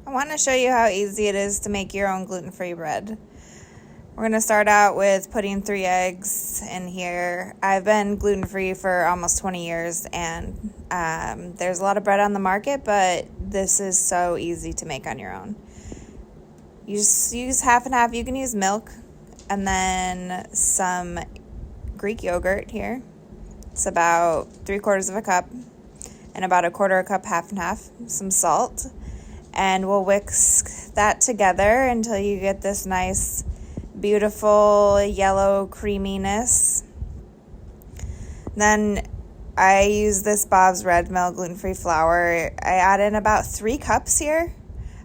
I want to show you how easy it is to make your own gluten-free bread. We're going to start out with putting 3 eggs in here. I've been gluten-free for almost 20 years, and there's a lot of bread on the market, but this is so easy to make on your own. You just use half and half. You can use milk and then some Greek yogurt here. It's about 3/4 of a cup and about 1/4 cup, half and half, some salt. And we'll whisk that together until you get this nice, beautiful yellow creaminess. Then I use this Bob's Red Mill gluten-free flour. I add in about 3 cups here.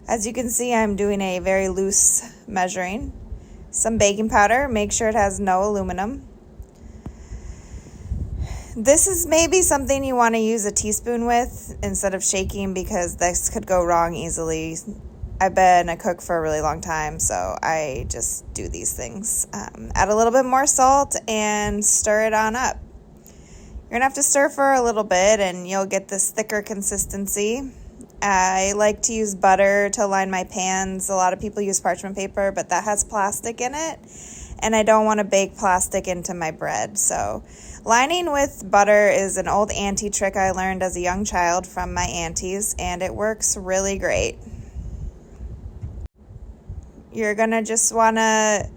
As you can see, I'm doing a very loose measuring. Some baking powder, make sure it has no aluminum. This is maybe something you want to use a teaspoon with instead of shaking, because this could go wrong easily. I've been a cook for a really long time, so I just do these things. Add a little bit more salt and stir it on up. You're going to have to stir for a little bit and you'll get this thicker consistency. I like to use butter to line my pans. A lot of people use parchment paper, but that has plastic in it, and I don't want to bake plastic into my bread. So lining with butter is an old auntie trick I learned as a young child from my aunties, and it works really great. You're going to just want to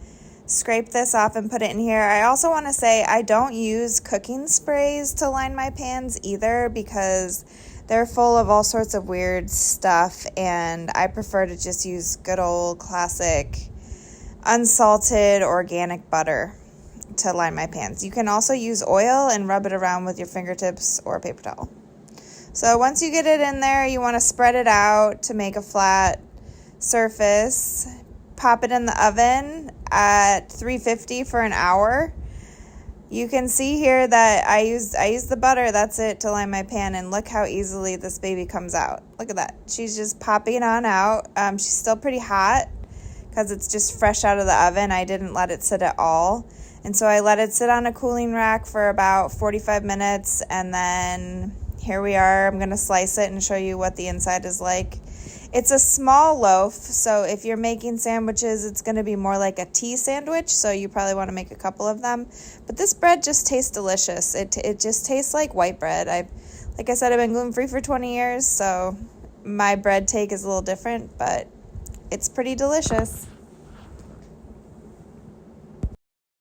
scrape this off and put it in here. I also want to say I don't use cooking sprays to line my pans either, because they're full of all sorts of weird stuff, and I prefer to just use good old classic unsalted organic butter to line my pans. You can also use oil and rub it around with your fingertips or a paper towel. So once you get it in there, you want to spread it out to make a flat surface. Pop it in the oven at 350 for an hour. You can see here that I use the butter, that's it, to line my pan, and look how easily this baby comes out. Look at that. She's just popping on out. She's still pretty hot because it's just fresh out of the oven. I didn't let it sit at all. And so I let it sit on a cooling rack for about 45 minutes, and then here we are. I'm going to slice it and show you what the inside is like. It's a small loaf, so if you're making sandwiches, it's going to be more like a tea sandwich, so you probably want to make a couple of them. But this bread just tastes delicious. It just tastes like white bread. Like I said, I've been gluten-free for 20 years, so my bread take is a little different, but it's pretty delicious.